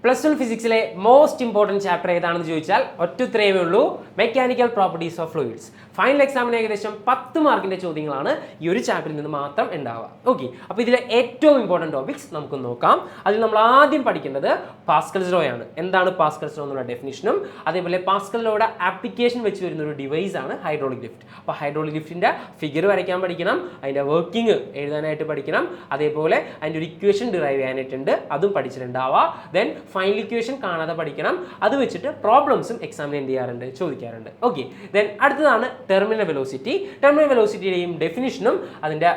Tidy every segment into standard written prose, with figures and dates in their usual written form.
+1 ഫിസിക്സിലെ most important chapter ഏതാണെന്ന് ചോദിച്ചാൽ ഒറ്റ ഉത്തരവേ ഉള്ളൂ, mechanical properties of fluids. Final എക്സാമിന് ഏകദേശം 10 മാർക്കിൻ്റെ ചോദ്യങ്ങളാണ് ഈ ഒരു ചാപ്റ്ററിൽ നിന്ന് മാത്രം ഉണ്ടാവുക. ഓക്കെ, അപ്പോൾ ഇതിലെ ഏറ്റവും ഇമ്പോർട്ടൻറ്റ് ടോപ്പിക്സ് നമുക്ക് നോക്കാം. അതിൽ നമ്മൾ ആദ്യം പഠിക്കേണ്ടത് പാസ്കൽസ് ലോ ആണ്. എന്താണ് പാസ്കൽസ് ലോ എന്നുള്ള ഡെഫിനിഷനും അതേപോലെ പാസ്കൽ ലോയുടെ ആപ്ലിക്കേഷൻ വെച്ച് വരുന്ന ഒരു ഡിവൈസ് ആണ് ഹൈഡ്രോളിക് ലിഫ്റ്റ്. അപ്പോൾ ഹൈഡ്രോളിക് ലിഫ്റ്റിൻ്റെ ഫിഗർ വരയ്ക്കാൻ പഠിക്കണം, അതിൻ്റെ വർക്കിംഗ് എഴുതാനായിട്ട് പഠിക്കണം, അതേപോലെ അതിൻ്റെ ഒരു ഇക്വേഷൻ ഡിറൈവ് ചെയ്യാനായിട്ടുണ്ട്, അതും പഠിച്ചിട്ടുണ്ടാവുക. ദെൻ ഫൈനൽ ഇക്വേഷൻ കാണാതെ പഠിക്കണം, അത് വെച്ചിട്ട് പ്രോബ്ലംസും എക്സാമിന് എന്ത് ചെയ്യാറുണ്ട്, ചോദിക്കാറുണ്ട്. ഓക്കെ, ദെൻ അടുത്തതാണ് ടെർമിനൽ വെലോസിറ്റി. ടെർമിനൽ വെലോസിറ്റിയുടെയും ഡെഫിനിഷനും അതിൻ്റെ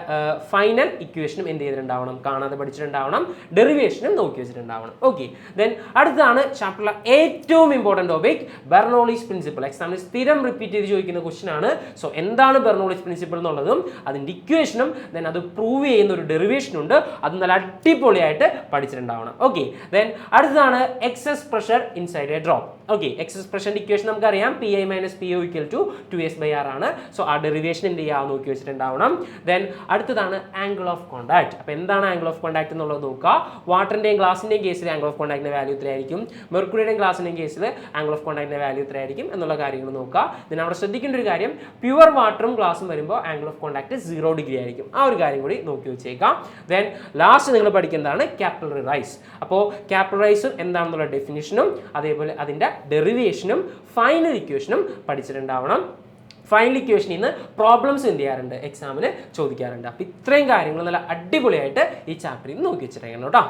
ഫൈനൽ ഇക്വേഷനും എന്ത് ചെയ്തിട്ടുണ്ടാവണം, കാണാതെ പഠിച്ചിട്ടുണ്ടാവണം, ഡെറിവേഷനും നോക്കി വെച്ചിട്ടുണ്ടാവണം. ഓക്കെ, ദെൻ അടുത്തതാണ് ചാപ്റ്ററിലെ ഏറ്റവും ഇമ്പോർട്ടൻറ്റ് ടോപ്പിക് ബെർണോളിസ് പ്രിൻസിപ്പിൾ. എക്സാമിന് സ്ഥിരം റിപ്പീറ്റ് ചെയ്ത് ചോദിക്കുന്ന ക്വസ്റ്റൻ ആണ്. സോ എന്താണ് ബെർണോളിസ് പ്രിൻസിപ്പിൾ എന്നുള്ളതും അതിൻ്റെ ഇക്വേഷനും ദെൻ അത് പ്രൂവ് ചെയ്യുന്ന ഒരു ഡെറിവേഷൻ ഉണ്ട്, അത് നല്ല അടിപൊളിയായിട്ട് പഠിച്ചിട്ടുണ്ടാവണം. ഓക്കെ, ദെൻ അടുത്തതാണ് excess pressure inside a drop. Okay, excess പ്രഷറിന്റെ ഇക്വേഷൻ നമുക്കറിയാം, PI - PO = 2S/R ആണ്. സോ ആ ഡെറിവേഷൻ എന്ത് ചെയ്യാൻ നോക്കി വെച്ചിട്ടുണ്ടാവണം. ദെൻ അടുത്തതാണ് ആംഗിൾ ഓഫ് കോണ്ടാക്ട്. അപ്പോൾ എന്താണ് ആംഗിൾ ഓഫ് കോണ്ടാക്ട് എന്നുള്ളത് നോക്കുക. വാട്ടറിന്റെയും ഗ്ലാസിന്റെയും കേസിൽ ആംഗിൾ ഓഫ് കോണ്ടാക്ടിന്റെ വാല്യൂ എത്രയായിരിക്കും, മെർക്കുറിയുടെയും ഗ്ലാസിന്റെയും കേസിൽ ആംഗിൾ ഓഫ് കോണ്ടാക്ടിന്റെ വാല്യൂ എത്രയായിരിക്കും എന്നുള്ള കാര്യങ്ങൾ നോക്കുക. ഇതിന് അവിടെ ശ്രദ്ധിക്കേണ്ട ഒരു കാര്യം, പ്യുവർ വാട്ടറും ഗ്ലാസും വരുമ്പോൾ ആംഗിൾ ഓഫ് കോണ്ടാക്ട് 0 ഡിഗ്രി ആയിരിക്കും. ആ ഒരു കാര്യം കൂടി നോക്കി വെച്ചേക്കാം. ദെൻ ലാസ്റ്റ് നിങ്ങൾ പഠിക്കുന്നതാണ് കാപ്പിലറി റൈസ്. അപ്പോൾ കാപ്പിലറി റൈസ് എന്താണെന്നുള്ള ഡെഫിനിഷനും അതേപോലെ അതിൻ്റെ ഡെറിവേഷനും ഫൈനൽ ഇക്വേഷനും പഠിച്ചിട്ടുണ്ടാവണം. ഫൈനൽ ഇക്വേഷനിൽ നിന്ന് പ്രോബ്ലംസ് എന്ത് ചെയ്യാറുണ്ട്, എക്സാമിന് ചോദിക്കാറുണ്ട്. അപ്പോൾ ഇത്രയും കാര്യങ്ങൾ നല്ല അടിപൊളിയായിട്ട് ഈ ചാപ്റ്ററിൽ നിന്ന് നോക്കി വെച്ചിരിക്കണം കേട്ടോ.